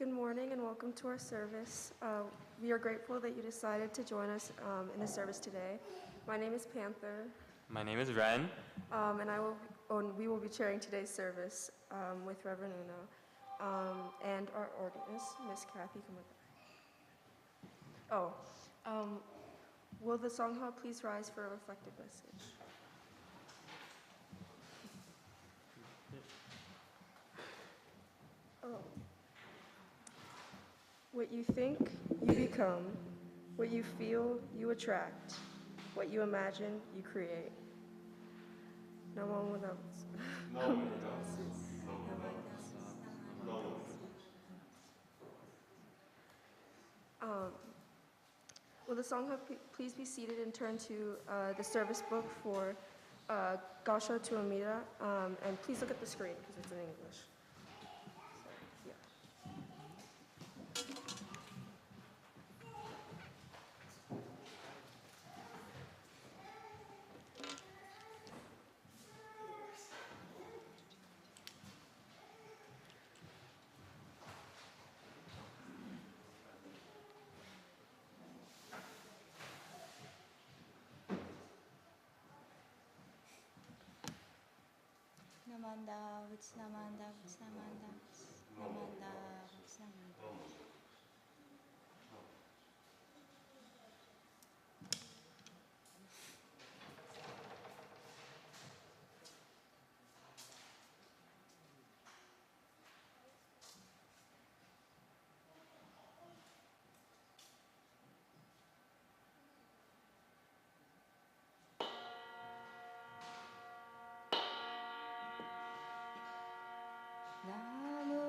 Good morning and welcome to our service. We are grateful that you decided to join us in the service today. My name is Panther. My name is Ren. And we will be chairing today's service with Reverend Unno and our organist, Miss Kathy Kumagai. Will the Sangha please rise for a reflective message? What you think, you become. What you feel, you attract. What you imagine, you create. Namo Buddhaya. Will the Sangha please be seated and turn to the service book for Gassho to Amida, and please look at the screen because it's in English. Namanda, Namanda, Namanda, Namanda, Namanda. Namo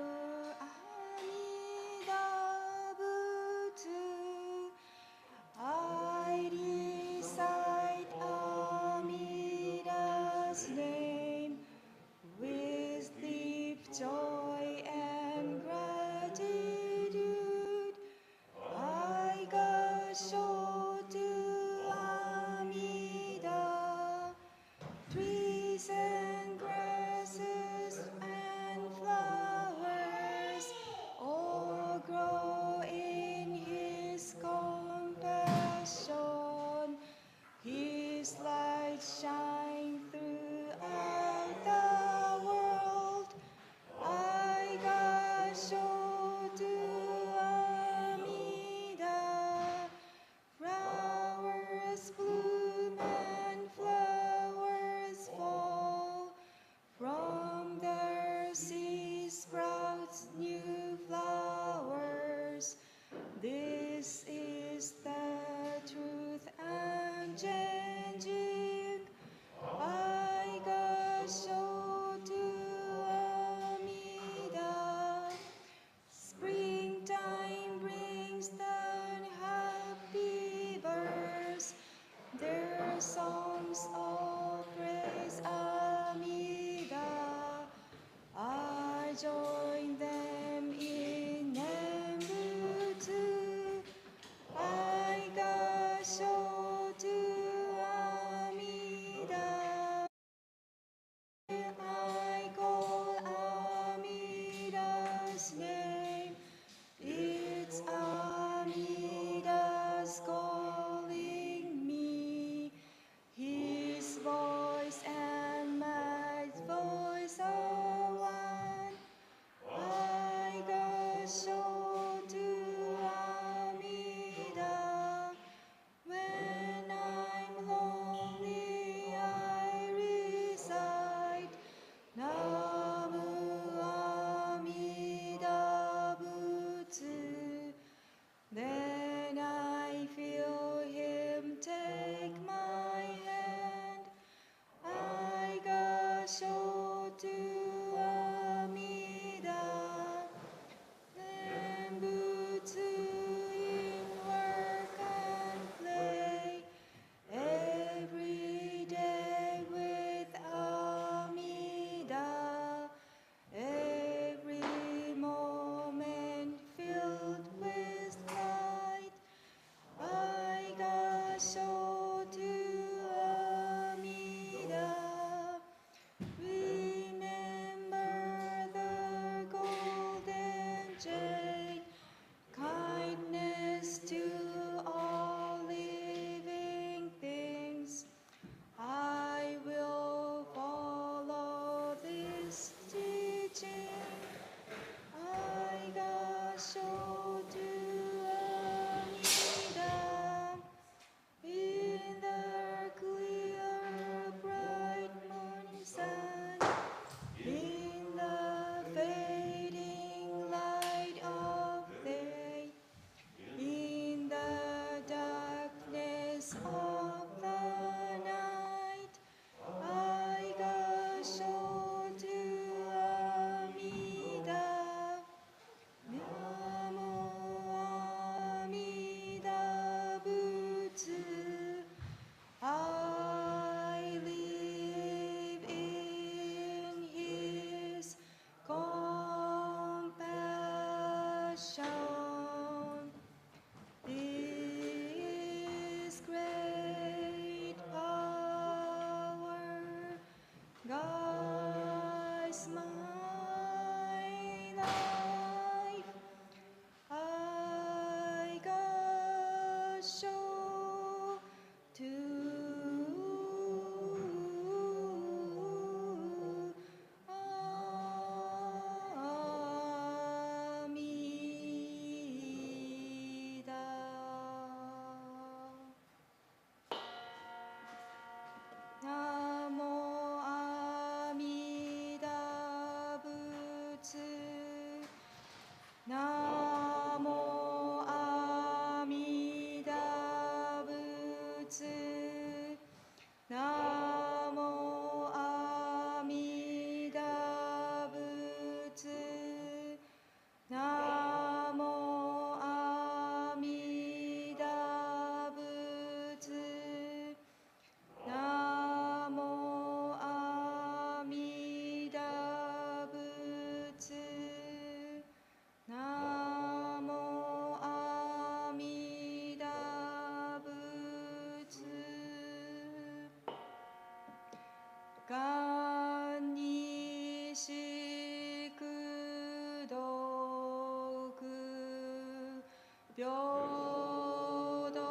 Jodo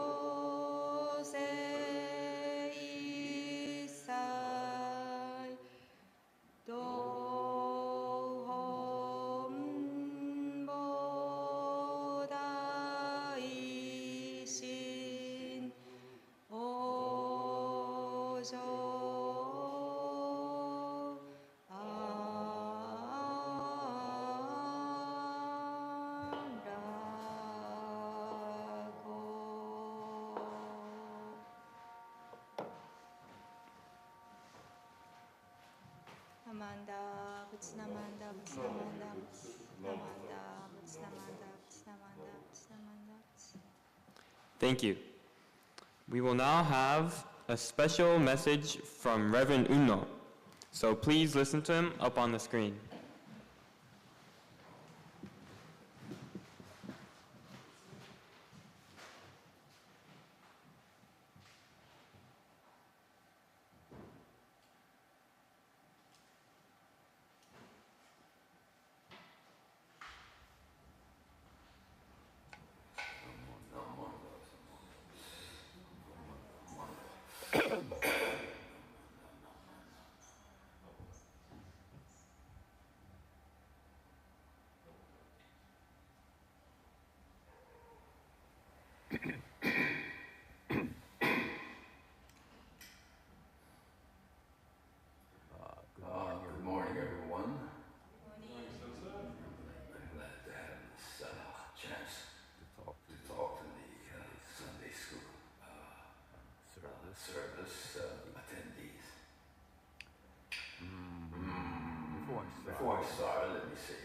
Shinshu Dohon Bodai Ojo Amanda, Namanda, Namanda, Namanda, Namanda, Namanda, Namanda. Thank you. We will now have a special message from Reverend Unno. So please listen to him up on the screen. Good morning, everyone. I'm glad to have this chance to talk to the Sunday school service attendees. Before I start, let me say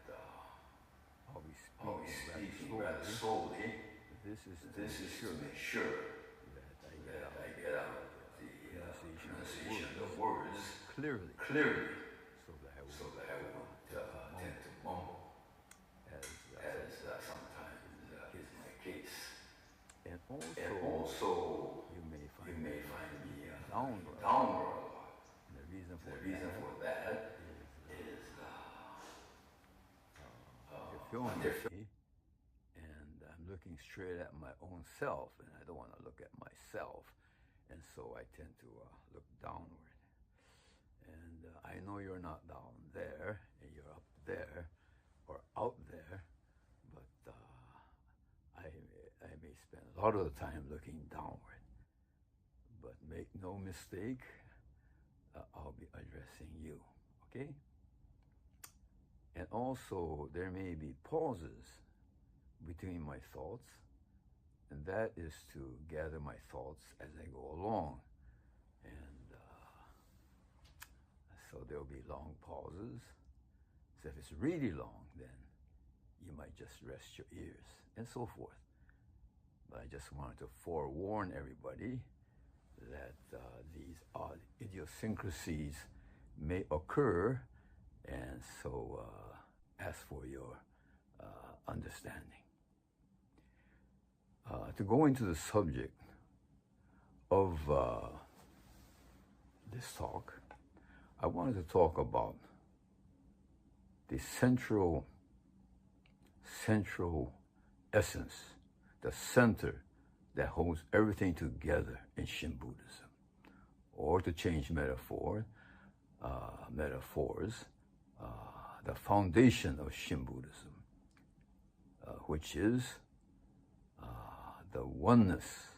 that I'll be speaking rather slowly. This is to make sure that I get out the pronunciation of words clearly, so that I won't tend to mumble, as sometimes is my case. And also you may find me downward. And the reason for that is you're filming me, and I'm looking straight at my own self, and I don't want to look at myself, and so I tend to look downward. And I know you're not down there, and you're up there, or out there, but I may spend a lot of the time looking downward. But make no mistake, I'll be addressing you, okay? And also, there may be pauses between my thoughts, and that is to gather my thoughts as I go along. And so there'll be long pauses. So if it's really long, then you might just rest your ears, and so forth. But I just wanted to forewarn everybody that these odd idiosyncrasies may occur, and so ask for your understanding. To go into the subject of this talk, I wanted to talk about the central essence, the center that holds everything together in Shin Buddhism. Or to change metaphors, the foundation of Shin Buddhism, which is the oneness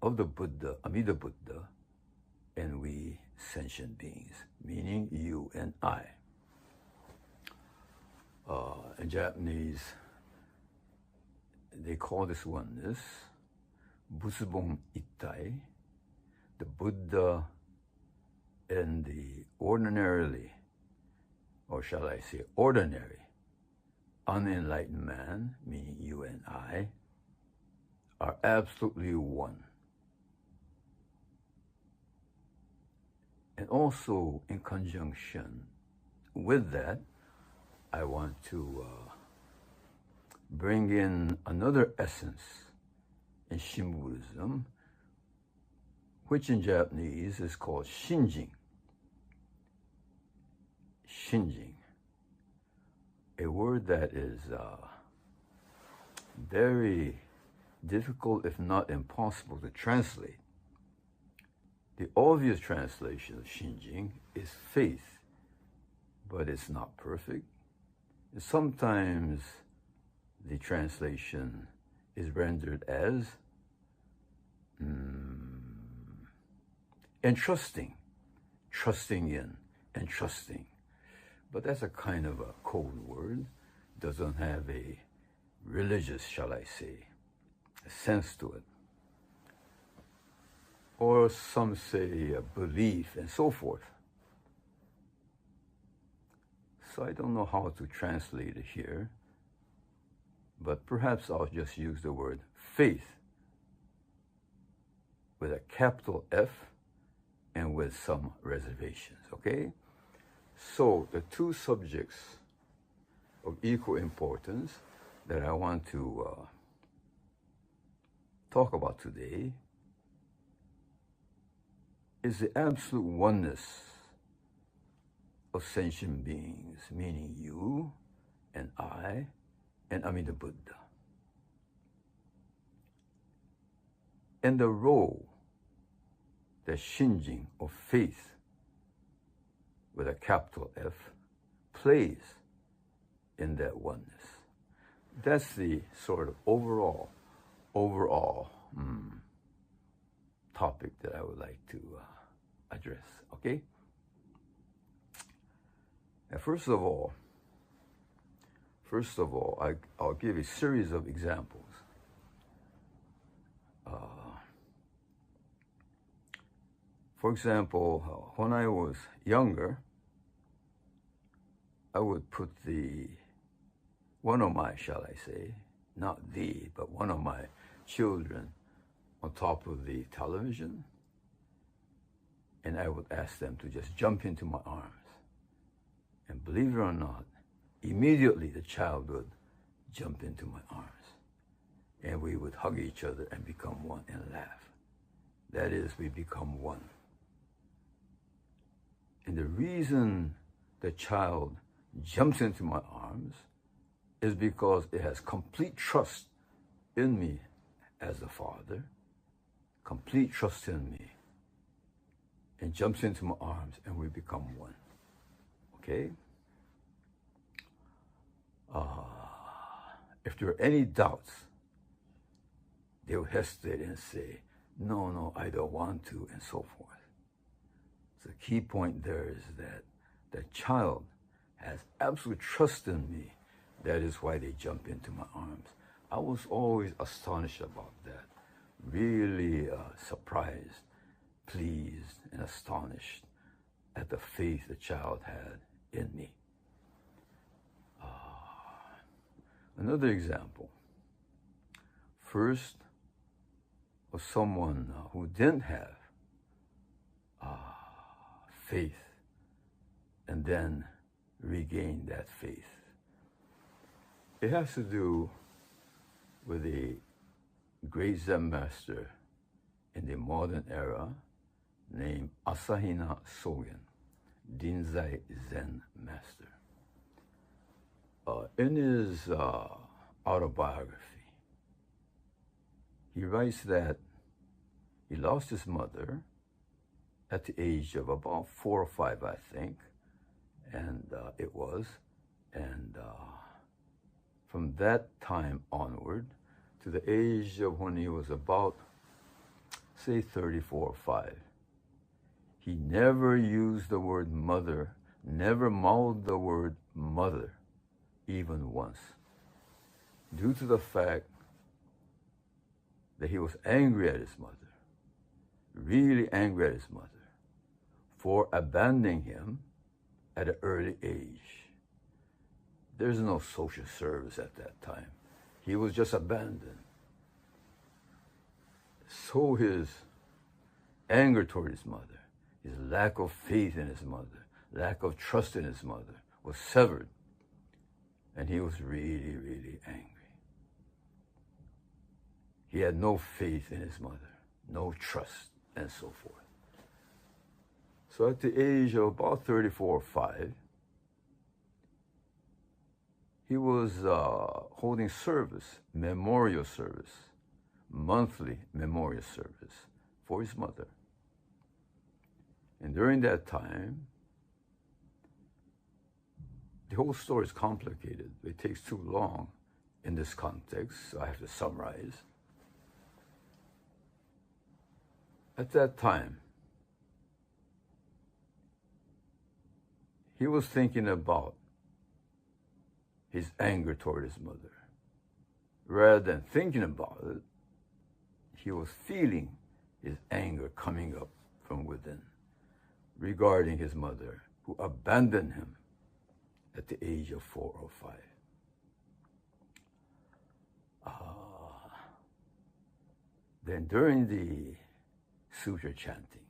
of the Buddha, Amida Buddha, and we sentient beings, meaning you and I. In Japanese, they call this oneness Butsubon Ittai, the Buddha and the ordinarily, or shall I say ordinary, unenlightened man, meaning you and I, are absolutely one. And also in conjunction with that, I want to bring in another essence in Shin Buddhism, which in Japanese is called Shinjin. Shinjin. a word that is very difficult, if not impossible, to translate. The obvious translation of Shinjin is faith, but it's not perfect. Sometimes the translation is rendered as entrusting, trusting in, entrusting. But that's a kind of a cold word, doesn't have a religious, shall I say, a sense to it. Or some say a belief and so forth. So I don't know how to translate it here, but perhaps I'll just use the word faith with a capital F and with some reservations, okay? So the two subjects of equal importance that I want to talk about today is the absolute oneness of sentient beings, meaning you and I and Amida Buddha. And the role that Shinjin, or faith with a capital F, plays in that oneness. That's the sort of overall topic that I would like to address, okay? Now, first of all, I'll give a series of examples. For example, when I was younger, I would put one of my, shall I say, not but one of my children on top of the television, and I would ask them to just jump into my arms. And believe it or not, immediately the child would jump into my arms, and we would hug each other and become one and laugh. That is, we become one. And the reason the child jumps into my arms is because it has complete trust in me as a father, complete trust in me, and jumps into my arms and we become one. Okay? If there are any doubts, they will hesitate and say, no, I don't want to, and so forth. So the key point there is that the child has absolute trust in me. That is why they jump into my arms. I was always astonished about that, really surprised, pleased, and astonished at the faith the child had in me. Another example, first, of someone who didn't have faith and then regained that faith. It has to do with a great Zen master in the modern era named Asahina Sogen, Rinzai Zen master. In his autobiography, he writes that he lost his mother at the age of about 4 or 5, I think, and from that time onward to the age of when he was about, say, 34 or 5, he never used the word mother, never mouthed the word mother, even once, due to the fact that he was angry at his mother, really angry at his mother, for abandoning him at an early age. There's no social service at that time. He was just abandoned. So his anger toward his mother, his lack of faith in his mother, lack of trust in his mother was severed. And he was really, really angry. He had no faith in his mother, no trust, and so forth. So at the age of about 34 or 5, he was holding service, memorial service, monthly memorial service for his mother. And during that time, the whole story is complicated. It takes too long in this context, so I have to summarize. At that time, he was thinking about his anger toward his mother. Rather than thinking about it, he was feeling his anger coming up from within regarding his mother, who abandoned him at the age of 4 or 5. Then during the Sutra chanting,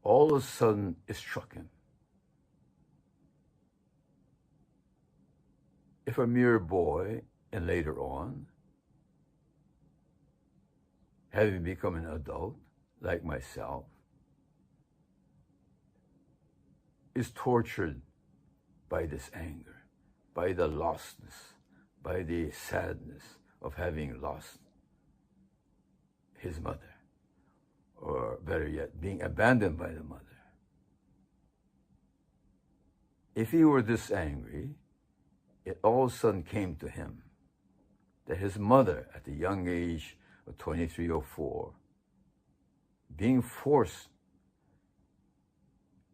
all of a sudden it struck him. If a mere boy, and later on, having become an adult, like myself, is tortured by this anger, by the lostness, by the sadness of having lost his mother, or better yet, being abandoned by the mother. If he were this angry, it all of a sudden came to him that his mother, at the young age of 23 or 4, being forced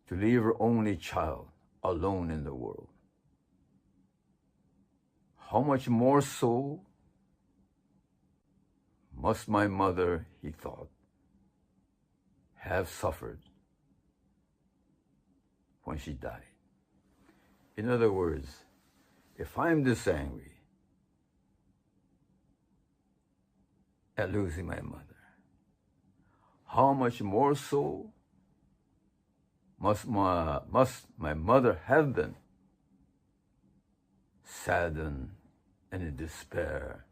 to leave her only child alone in the world. How much more so must my mother, he thought, have suffered when she died. In other words, if I'm this angry at losing my mother, how much more so must my mother have been saddened and in despair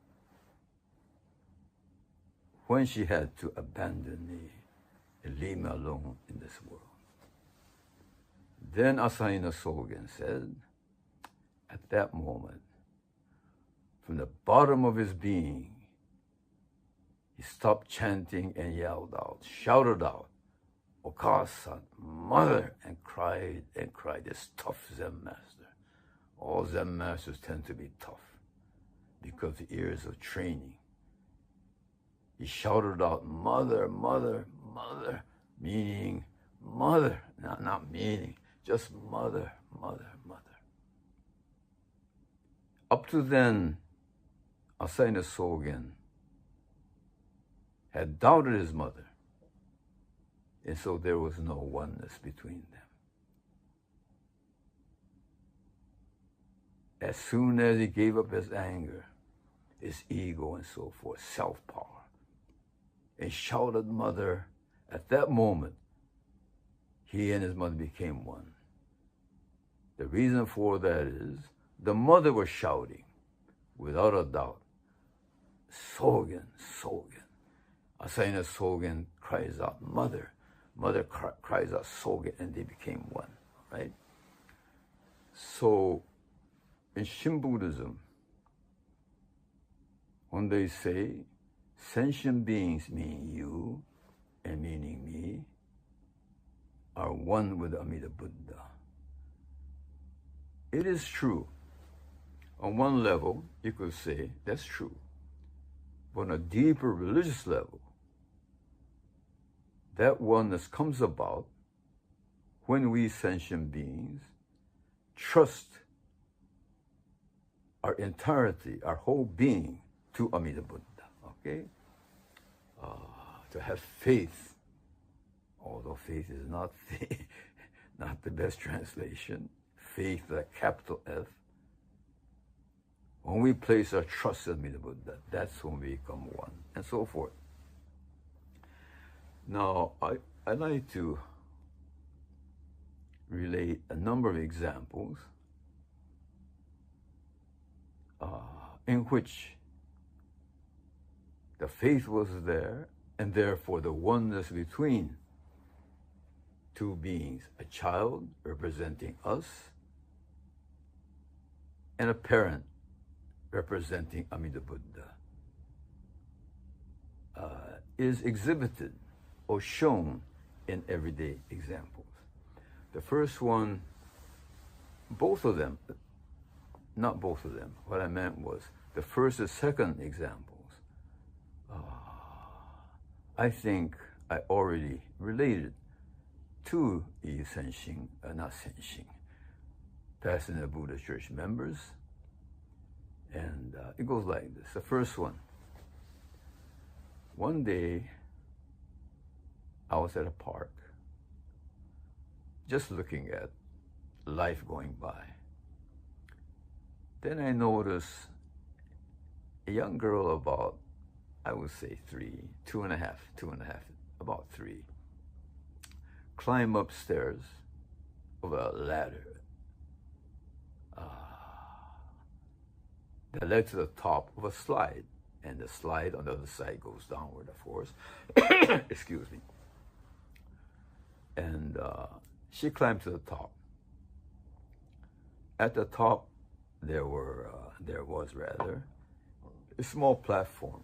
when she had to abandon me and leave me alone in this world. Then Asahina Sogen said, at that moment, from the bottom of his being, he stopped chanting and yelled out, shouted out, "Okasa, mother," and cried, this tough Zen master. All Zen masters tend to be tough because of the years of training. He shouted out, "Mother, mother, mother," meaning mother, not meaning, just mother, mother, mother. Up to then, Asahina Sogen had doubted his mother, and so there was no oneness between them. As soon as he gave up his anger, his ego and so forth, self-power, and shouted mother, at that moment, he and his mother became one. The reason for that is the mother was shouting, without a doubt, "Sogen, Sogen." Asahina Sogen cries out, "Mother." Mother cries out, "Sogen," and they became one, right? So, in Shin Buddhism, when they say sentient beings, meaning you and meaning me, are one with Amida Buddha, it is true. On one level, you could say that's true. But on a deeper religious level, that oneness comes about when we sentient beings trust our entirety, our whole being, to Amida Buddha, okay? To have faith, although faith is not the best translation, faith, like capital F. When we place our trust in Amida Buddha, that's when we become one, and so forth. Now, I'd like to relate a number of examples in which the faith was there, and therefore the oneness between two beings, a child representing us, and a parent representing Amida Buddha is exhibited or shown in everyday examples. The first one, both of them, not both of them, what I meant was the first and second examples, I think I already related to Yi Senshin, not Senshin, Pasadena Buddhist Church members, and it goes like this. The first one day I was at a park, just looking at life going by. Then I noticed a young girl about, I would say two and a half, about 3, climb upstairs of a ladder that led to the top of a slide, and the slide on the other side goes downward, of course. Excuse me. And she climbed to the top. At the top, there was a small platform,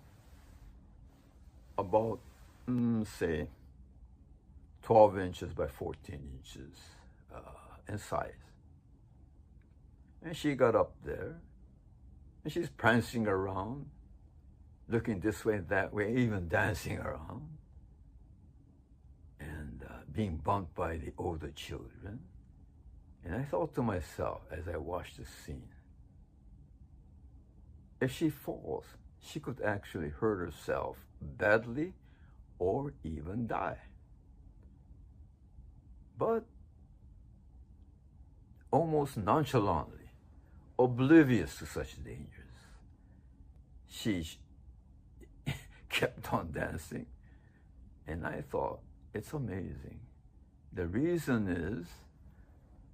about say 12 inches by 14 inches in size. And she got up there, and she's prancing around, looking this way and that way, even dancing around, and being bumped by the older children. And I thought to myself as I watched the scene, if she falls, she could actually hurt herself badly or even die. But almost nonchalantly, oblivious to such dangers, she kept on dancing. And I thought, it's amazing. The reason is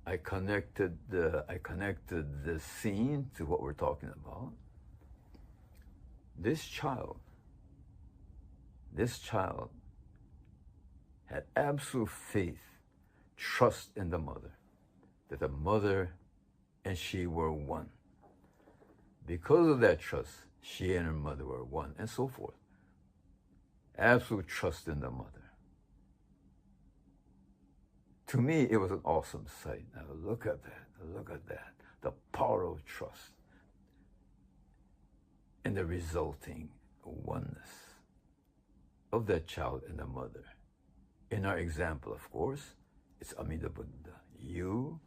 I connected this scene to what we're talking about. This child had absolute faith, trust in the mother, that the mother and she were one. Because of that trust, she and her mother were one, and so forth. Absolute trust in the mother. To me, it was an awesome sight. Now look at that, the power of trust and the resulting oneness of that child and the mother. In our example, of course, it's Amida Buddha. You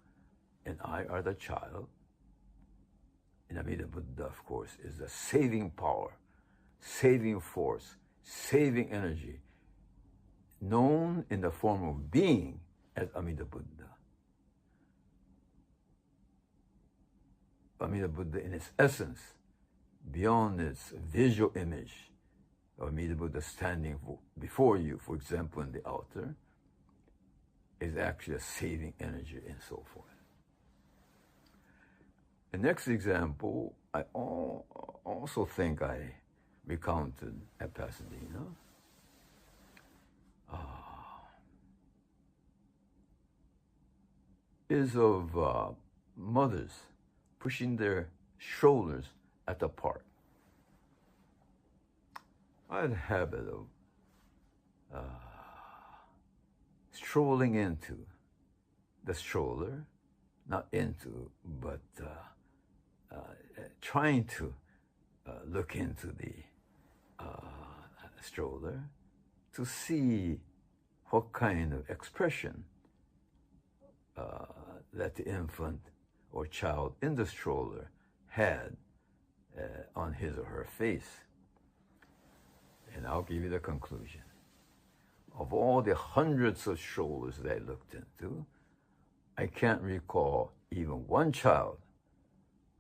and I are the child, and Amida Buddha, of course, is the saving power, saving force, saving energy, known in the form of being as Amida Buddha. Amida Buddha in its essence, beyond its visual image of Amida Buddha standing before you, for example, in the altar, is actually a saving energy and so forth. The next example, I also think I recounted at Pasadena. Is of mothers pushing their strollers at the park. I had a habit of strolling into the stroller, not into, but trying to look into the stroller to see what kind of expression that the infant or child in the stroller had on his or her face. And I'll give you the conclusion. Of all the hundreds of strollers that I looked into, I can't recall even one child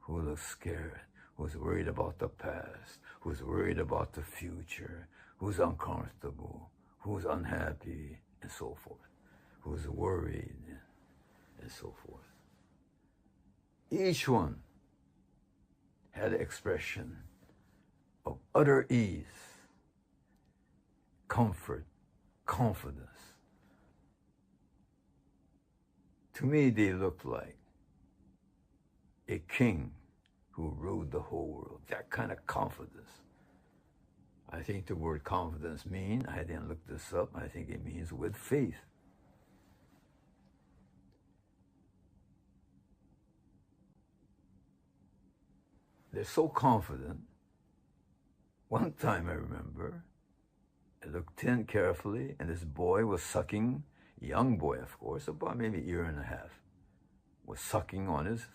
who looked scared, who's worried about the past, who's worried about the future, who's uncomfortable, who's unhappy, and so forth, who's worried, and so forth. Each one had an expression of utter ease, comfort, confidence. To me, they looked like a king who ruled the whole world. That kind of confidence. I think the word confidence means, I didn't look this up, I think it means with faith. They're so confident. One time I remember, I looked in carefully, and this boy was sucking, young boy of course, about maybe a year and a half, was sucking on his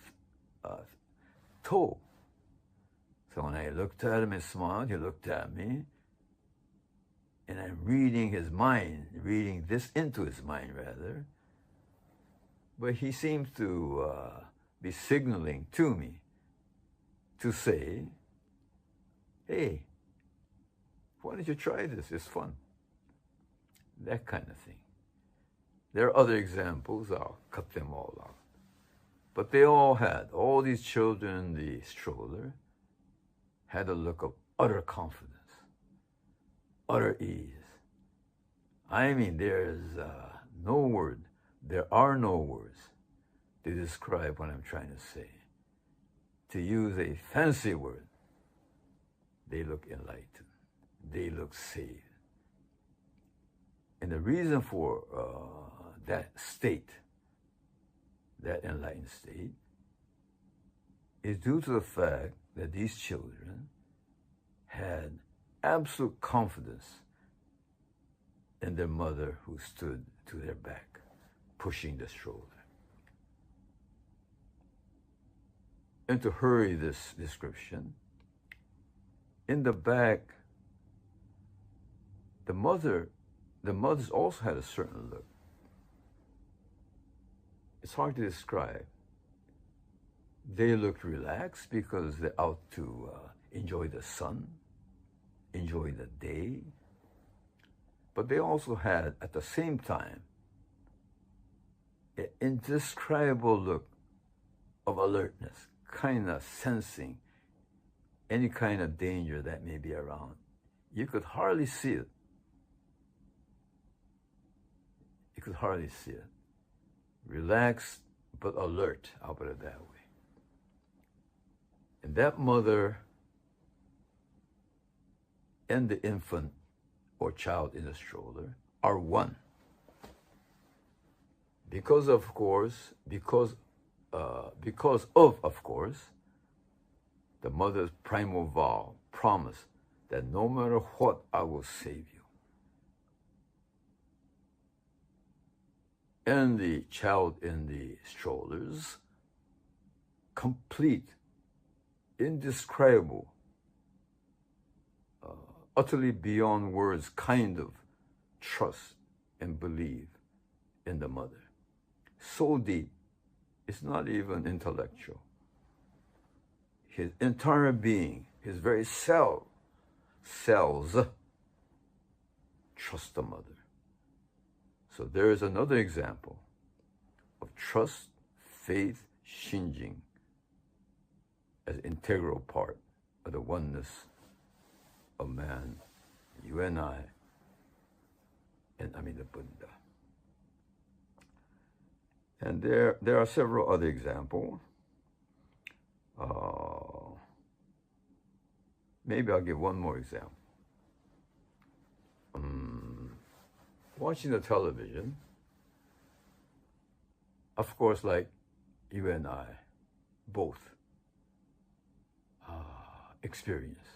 toe. So when I looked at him and smiled, he looked at me, and I'm reading his mind, reading this into his mind rather, but he seems to be signaling to me to say, hey, why don't you try this? It's fun. That kind of thing. There are other examples, I'll cut them all out. But they all had, all these children in the stroller had a look of utter confidence, utter ease. I mean, there's no word, there are no words to describe what I'm trying to say. To use a fancy word, they look enlightened. They look saved. And the reason for that state, that enlightened state, is due to the fact that these children had absolute confidence in their mother who stood to their back, pushing the stroller. And to hurry this description, in the back, the mothers also had a certain look. It's hard to describe. They looked relaxed because they're out to enjoy the sun, enjoy the day. But they also had, at the same time, an indescribable look of alertness, kind of sensing any kind of danger that may be around. You could hardly see it. You could hardly see it. Relaxed but alert, I'll put it that way. And that mother and the infant or child in the stroller are one. Because of course, the mother's primal vow, promise that no matter what, I will save you. And the child in the strollers, complete, indescribable, utterly beyond words kind of trust and belief in the mother. So deep, it's not even intellectual. His entire being, his very cells, trust the mother. So there is another example of trust, faith, shinjin as an integral part of the oneness of man, you and I, and Amida Buddha. And there are several other examples. Maybe I'll give one more example. Watching the television, of course, like you and I both experience,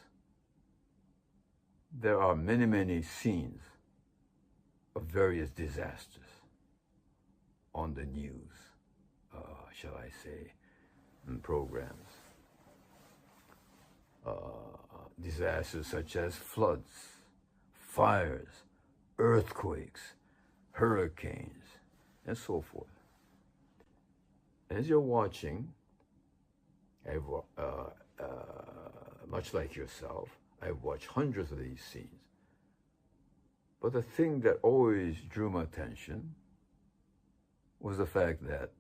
there are many, many scenes of various disasters on the news, shall I say, programs. Disasters such as floods, fires, earthquakes, hurricanes, and so forth. As you're watching, much like yourself, I've watched hundreds of these scenes. But the thing that always drew my attention was the fact that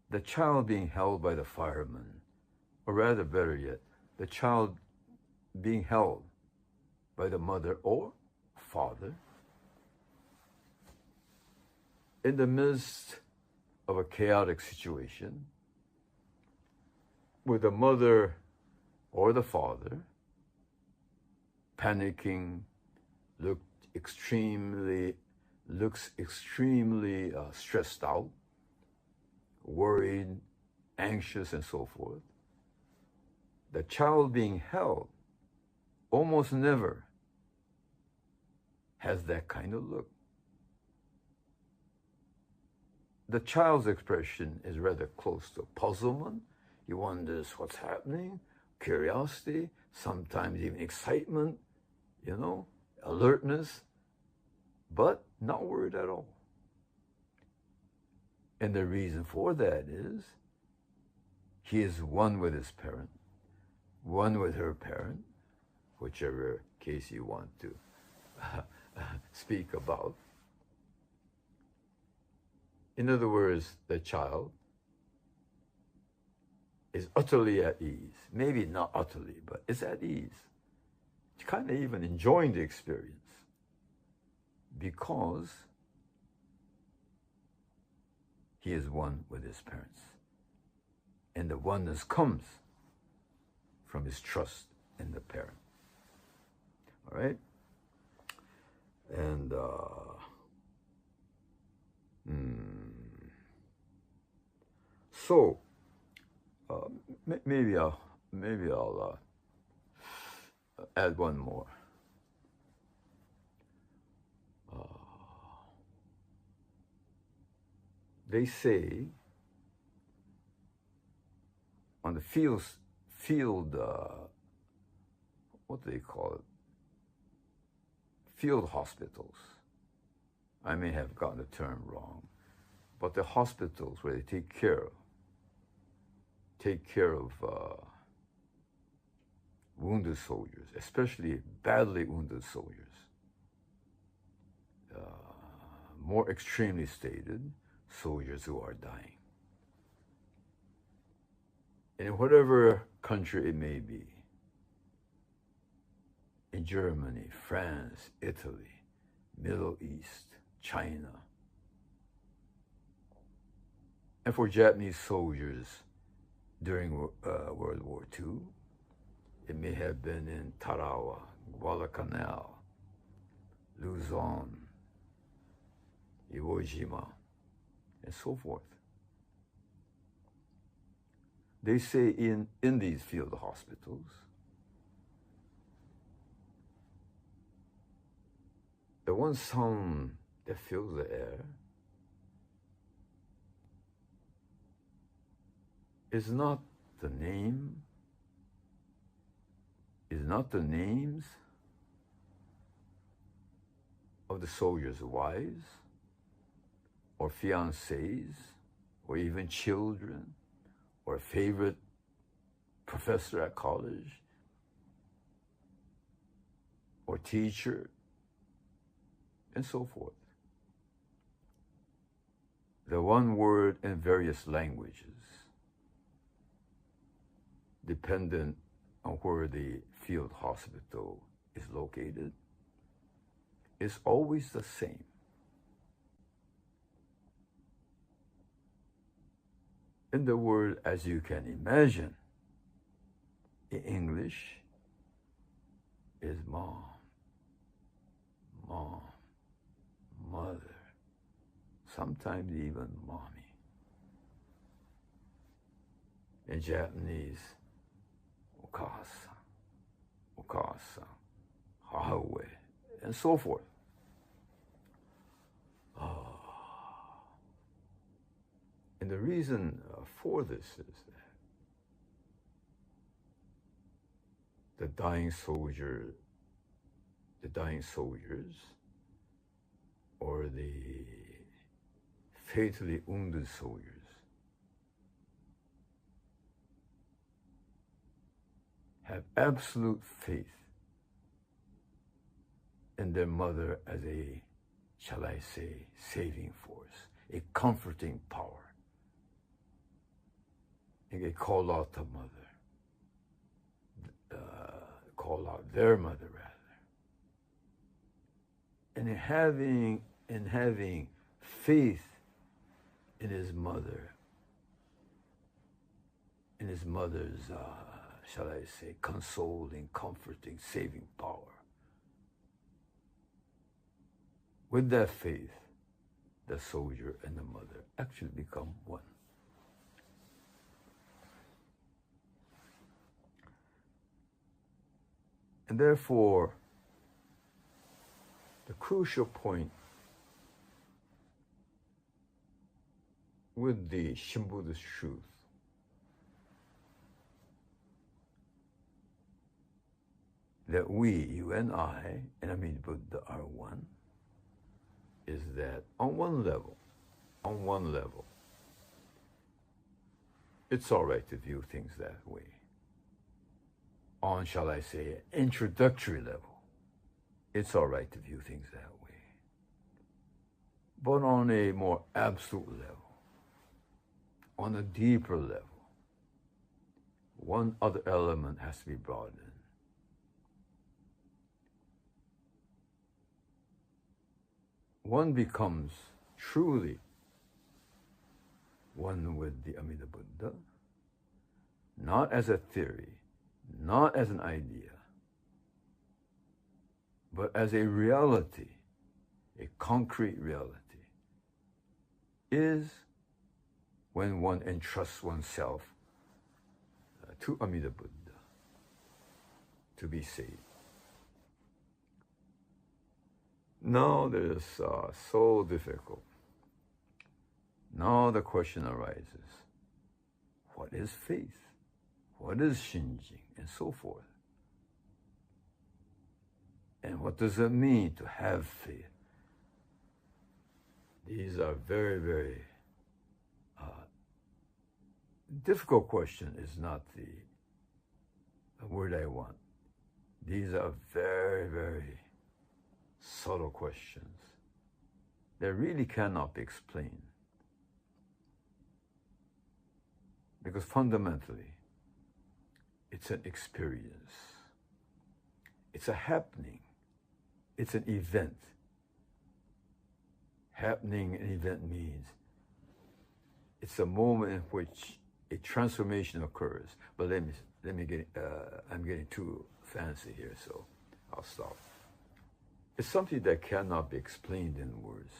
the child being held by the fireman, or rather better yet, the child being held by the mother or father in the midst of a chaotic situation, with the mother or the father panicking, looks extremely stressed out, worried, anxious, and so forth, the child being held almost never has that kind of look. The child's expression is rather close to puzzlement. He wonders what's happening, curiosity, sometimes even excitement, alertness, but not worried at all. And the reason for that is he is one with his parent, one with her parent, whichever case you want to speak about. In other words, the child is utterly at ease. Maybe not utterly, but it's at ease. It's kind of even enjoying the experience because he is one with his parents. And the oneness comes from his trust in the parent. All right? And so maybe I'll add one more. They say on the field, what do they call it? Field hospitals. I may have gotten the term wrong, but the hospitals where they take care of wounded soldiers, especially badly wounded soldiers. More extremely stated, soldiers who are dying. In whatever country it may be, in Germany, France, Italy, Middle East, China, and for Japanese soldiers during World War II, it may have been in Tarawa, Guadalcanal, Luzon, Iwo Jima, and so forth. They say in these field hospitals, the one sound that fills the air is not the names of the soldiers' wives or fiancés or even children or a favorite professor at college or teacher, and so forth. The one word in various languages, dependent on where the field hospital is located, is always the same. And the word, as you can imagine, in English, is mom, mother, sometimes even mommy. In Japanese, okasa, hahawe, and so forth. And the reason for this is that the dying soldiers, or the fatally wounded soldiers, have absolute faith in their mother as a, shall I say, saving force, a comforting power. And they call out the mother, call out their mother rather. And in having faith in his mother, in his mother's, shall I say, consoling, comforting, saving power. With that faith, the soldier and the mother actually become one. And therefore, the crucial point with the Shin Buddhist truth that we, you and I, and Amida Buddha are one, is that on one level, it's all right to view things that way. On, shall I say, an introductory level, it's all right to view things that way. But on a more absolute level, on a deeper level, one other element has to be brought in. One becomes truly one with the Amida Buddha, not as a theory, not as an idea, but as a reality, a concrete reality, is when one entrusts oneself to Amida Buddha to be saved. Now that is so difficult. Now the question arises, what is faith? What is Shinjin? And so forth. And what does it mean to have faith? These are very, very difficult question is not the word I want. These are very, very subtle questions that really cannot be explained. Because fundamentally, it's an experience. It's a happening. It's an event. Happening and event means it's a moment in which a transformation occurs. But let me get, I'm getting too fancy here, so I'll stop. It's something that cannot be explained in words.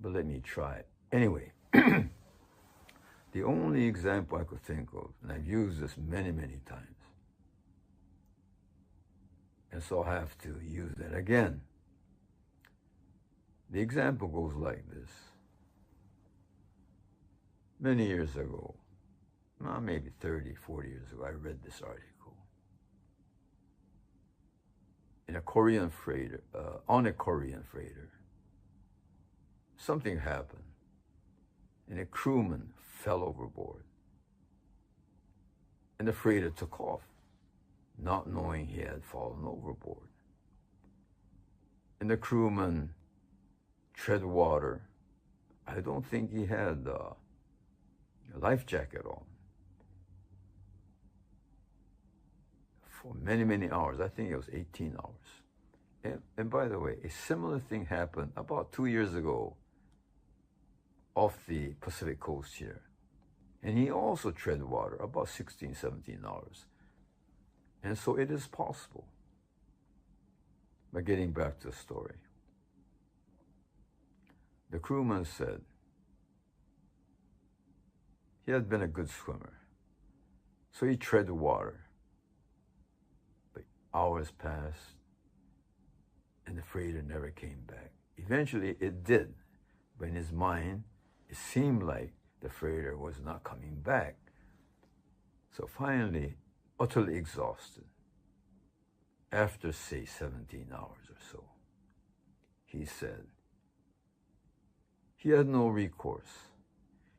But let me try. Anyway, the only example I could think of, and I've used this many, many times, and so I have to use that again. The example goes like this. Many years ago, maybe 30, 40 years ago, I read this article. In a Korean freighter, on a Korean freighter, something happened, and a crewman fell overboard. And the freighter took off, not knowing he had fallen overboard. And the crewman tread water. I don't think he had a life jacket on. For many, many hours. I think it was 18 hours. And by the way, a similar thing happened about 2 years ago off the Pacific coast here. And he also tread water about 16, 17 hours. And so it is possible. But getting back to the story. The crewman said he had been a good swimmer. So he tread water. But hours passed, and the freighter never came back. Eventually it did, but in his mind, it seemed like the freighter was not coming back. So finally, utterly exhausted, after say 17 hours or so, he said he had no recourse.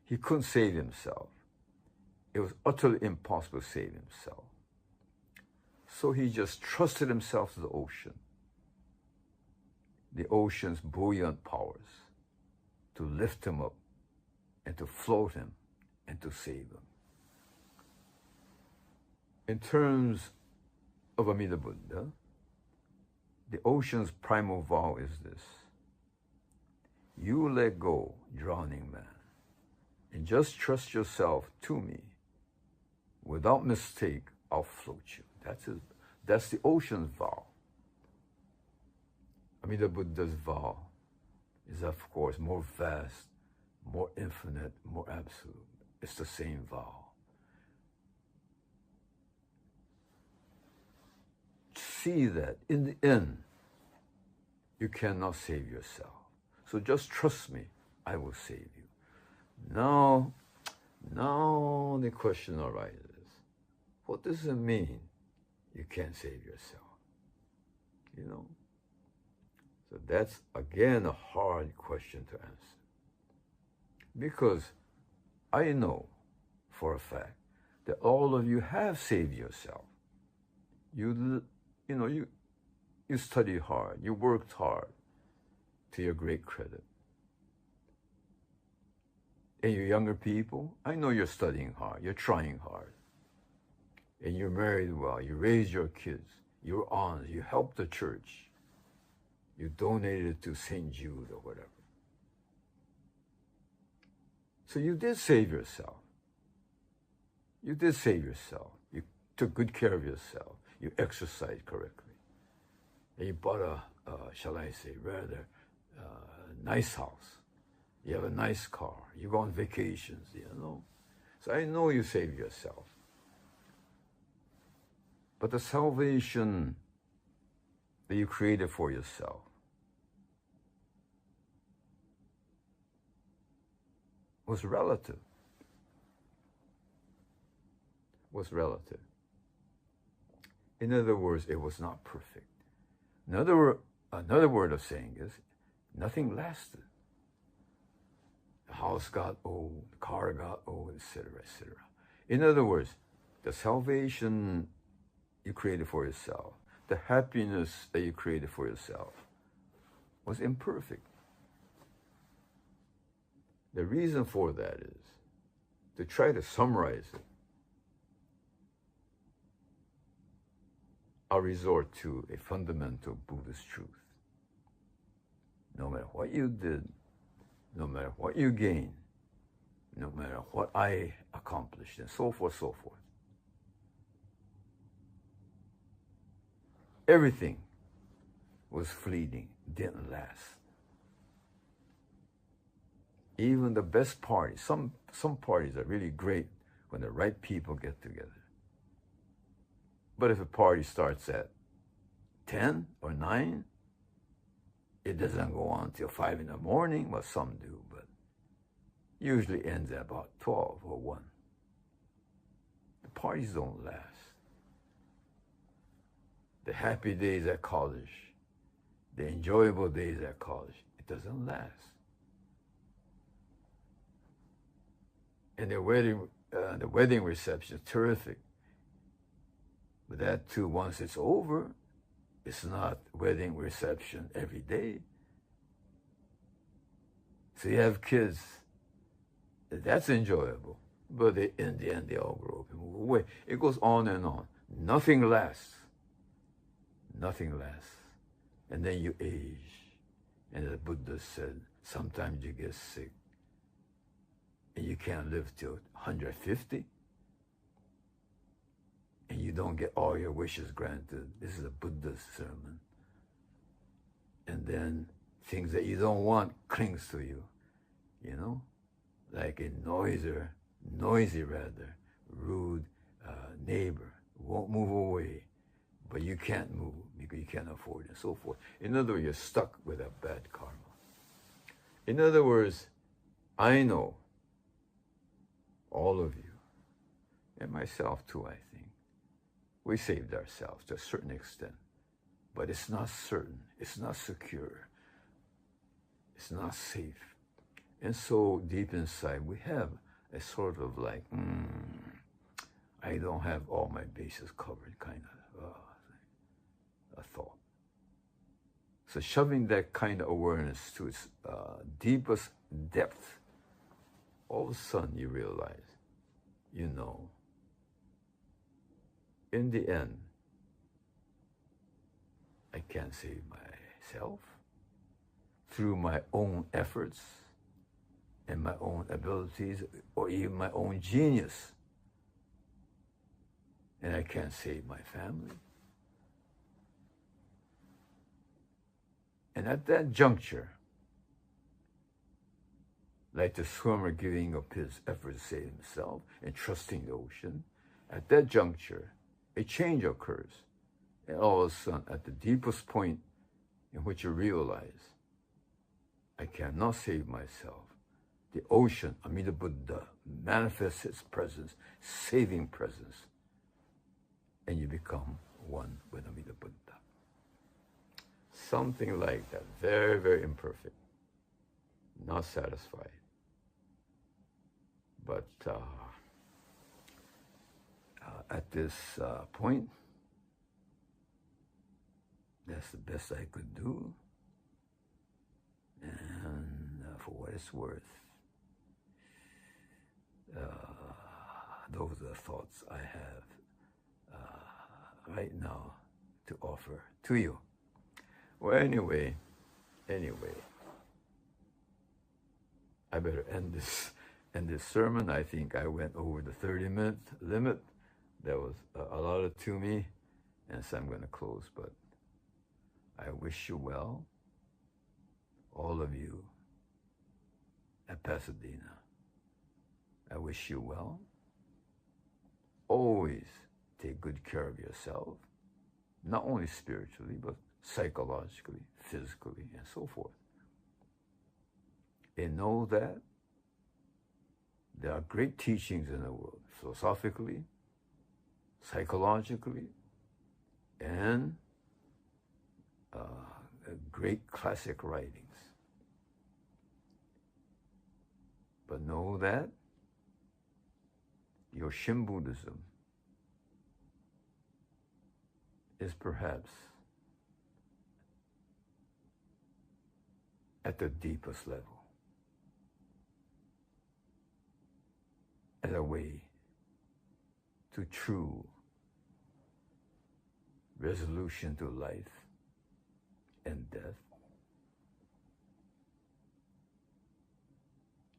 He couldn't save himself. It was utterly impossible to save himself. So he just trusted himself to the ocean's buoyant powers, to lift him up and to float him and to save him. In terms of Amida Buddha, the ocean's primal vow is this: you let go, drowning man, and just trust yourself to me. Without mistake, I'll float you. That's the ocean's vow. Amida Buddha's vow is, of course, more vast, more infinite, more absolute. It's the same vow. See that in the end, you cannot save yourself. So just trust me, I will save you. Now the question arises, what does it mean you can't save yourself? You know? So that's, again, a hard question to answer. Because I know for a fact that all of you have saved yourself. You studied hard, you worked hard, to your great credit. And you younger people, I know you're studying hard, you're trying hard. And you're married well, you raised your kids, you're honest, you helped the church. You donated to St. Jude or whatever. So you did save yourself. You did save yourself. You took good care of yourself. You exercised correctly. And you bought a nice house. You have a nice car. You go on vacations, you know. So I know you save yourself. But the salvation that you created for yourself was relative. In other words, it was not perfect. Another word of saying is, nothing lasted. The house got old, the car got old, etc., etc. In other words, the salvation you created for yourself, the happiness that you created for yourself, was imperfect. The reason for that is, to try to summarize it, I'll resort to a fundamental Buddhist truth. No matter what you did, no matter what you gained, no matter what I accomplished, and so forth, everything was fleeting, didn't last. Even the best parties, some parties are really great when the right people get together. But if a party starts at 10 or 9, it doesn't go on till 5 in the morning. Well, some do, but usually ends at about 12 or 1. The parties don't last. The happy days at college, the enjoyable days at college, it doesn't last. And the wedding reception is terrific. But that too, once it's over, it's not wedding reception every day. So you have kids, that's enjoyable. But in the end, they all grow up and move away. It goes on and on. Nothing lasts. Nothing lasts. And then you age. And the Buddha said, sometimes you get sick. And you can't live till 150. And you don't get all your wishes granted. This is a Buddhist sermon. And then things that you don't want clings to you, you know? Like a noisy, rude neighbor won't move away, but you can't move because you can't afford it, and so forth. In other words, you're stuck with a bad karma. In other words, I know all of you, and myself too, I think, we saved ourselves to a certain extent, but it's not certain, it's not secure, it's not safe. And so deep inside, we have a sort of like, I don't have all my bases covered kind of a thought. So shoving that kind of awareness to its deepest depth, all of a sudden you realize, you know, in the end, I can't save myself through my own efforts and my own abilities or even my own genius. And I can't save my family. And at that juncture, like the swimmer giving up his effort to save himself and trusting the ocean, at that juncture, a change occurs. And all of a sudden, at the deepest point in which you realize, I cannot save myself, the ocean, Amida Buddha, manifests its presence, saving presence, and you become one with Amida Buddha. Something like that, very, very imperfect, not satisfied. But at this point, that's the best I could do. And for what it's worth, those are the thoughts I have right now to offer to you. Well, anyway, I better end this sermon. I think I went over the 30-minute limit. That was allotted to me, and so I'm going to close. But I wish you well, all of you at Pasadena. I wish you well. Always take good care of yourself, not only spiritually, but psychologically, physically, and so forth. And know that there are great teachings in the world, philosophically, psychologically, and great classic writings. But know that your Shin Buddhism is perhaps at the deepest level, as a way to true resolution to life and death.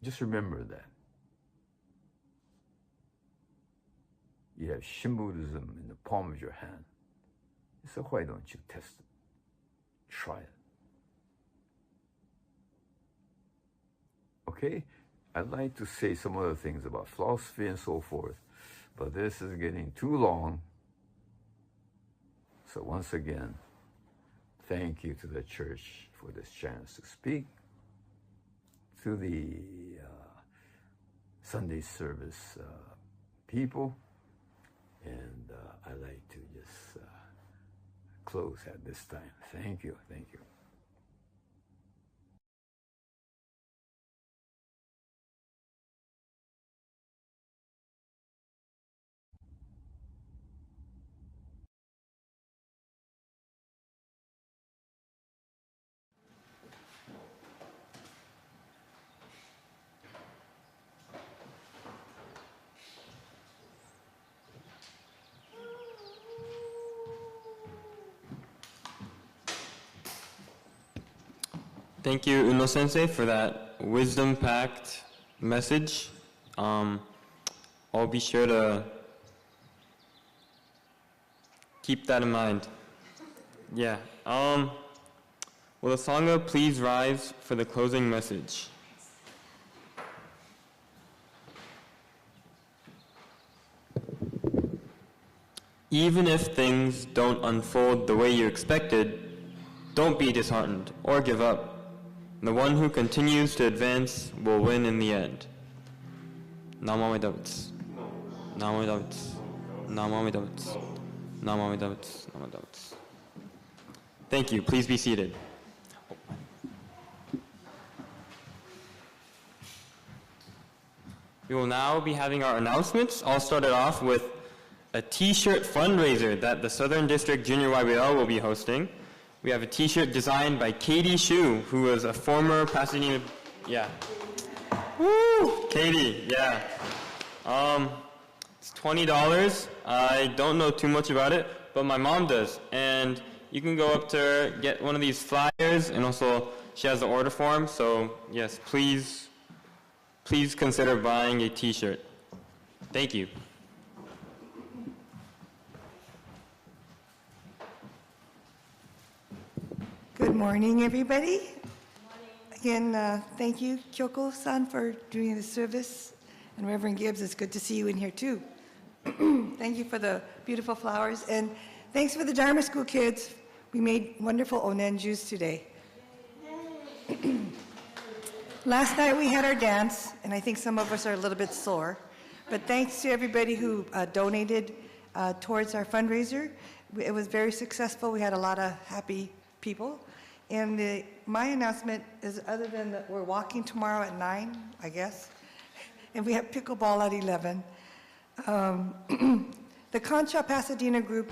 Just remember that. You have Shin Buddhism in the palm of your hand. So why don't you test it? Try it. Okay? I'd like to say some other things about philosophy and so forth, but this is getting too long. So once again, thank you to the church for this chance to speak, to the Sunday service people, and I'd like to just close at this time. Thank you, thank you. Thank you, Unno Sensei, for that wisdom-packed message. I'll be sure to keep that in mind. Yeah. Will the Sangha please rise for the closing message? Even if things don't unfold the way you expected, don't be disheartened or give up. The one who continues to advance will win in the end. Namo Amida Butsu. Namo Amida Butsu. Namo Amida Butsu. Namo Amida Butsu. Namo Amida Butsu. Thank you. Please be seated. We will now be having our announcements. I'll start it off with a t-shirt fundraiser that the Southern District Junior YBL will be hosting. We have a t-shirt designed by Katie Shu, who was a former Pasadena, yeah. Woo! Katie, yeah. It's $20. I don't know too much about it, but my mom does. And you can go up to her, get one of these flyers, and also she has the order form. So yes, please please consider buying a t-shirt. Thank you. Good morning, everybody. Again, thank you, Kyoko-san, for doing the service. And Reverend Gibbs, it's good to see you in here, too. Thank you for the beautiful flowers. And thanks for the Dharma School kids. We made wonderful onen juice today. Last night we had our dance, and I think some of us are a little bit sore. But thanks to everybody who donated towards our fundraiser. It was very successful. We had a lot of happy people. And my announcement is, other than that we're walking tomorrow at 9, I guess, and we have pickleball at 11. The Kansho Pasadena group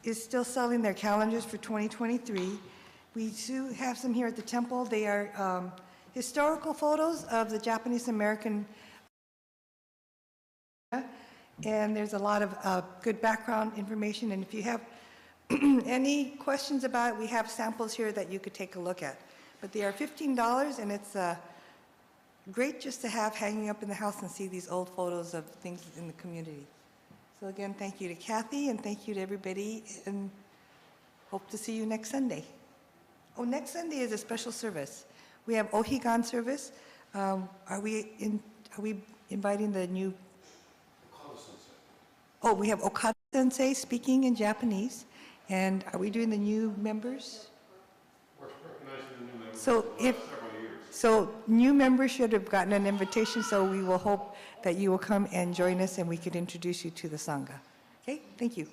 is still selling their calendars for 2023. We do have some here at the temple. They are historical photos of the Japanese American, and there's a lot of good background information. And if you have any questions about it, we have samples here that you could take a look at. But they are $15, and it's great just to have hanging up in the house and see these old photos of things in the community. So again, thank you to Kathy, and thank you to everybody, and hope to see you next Sunday. Oh, next Sunday is a special service. We have Ohigan service. Are we inviting the new? Oh, we have Okada Sensei speaking in Japanese. And are we doing the new members? We're recognizing the new members So for the last several years. So new members should have gotten an invitation, so we will hope that you will come and join us and we could introduce you to the Sangha. Okay, thank you.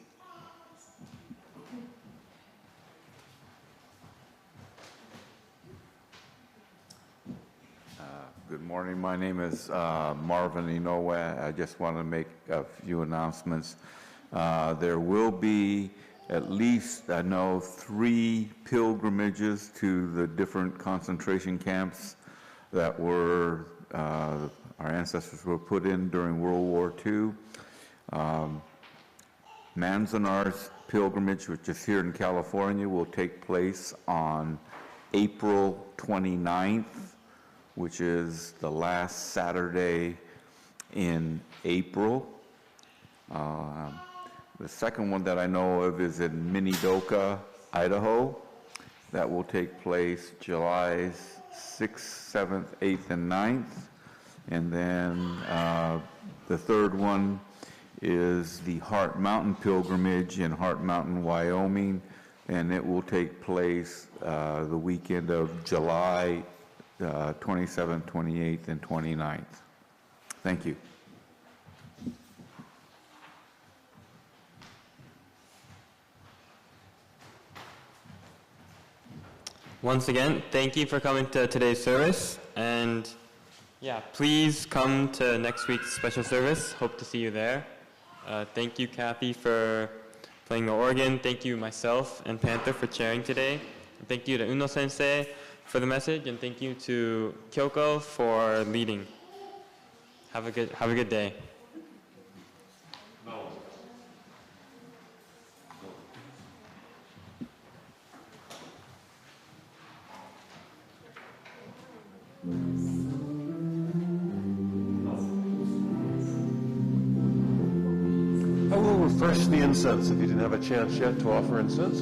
Good morning. My name is Marvin Inoue. I just want to make a few announcements. There will be at least, I know, 3 pilgrimages to the different concentration camps that were, our ancestors were put in during World War II. Manzanar's pilgrimage, which is here in California, will take place on April 29th, which is the last Saturday in April. The second one that I know of is in Minidoka, Idaho. That will take place July 6th, 7th, 8th, and 9th. And then the third one is the Heart Mountain Pilgrimage in Heart Mountain, Wyoming. And it will take place the weekend of July 27th, 28th, and 29th. Thank you. Once again, thank you for coming to today's service, and yeah, please come to next week's special service. Hope to see you there. Thank you, Kathy, for playing the organ. Thank you, myself and Panther, for chairing today. And thank you to Unno Sensei for the message, and thank you to Kyoko for leading. Have a good day. I will refresh the incense if you didn't have a chance yet to offer incense.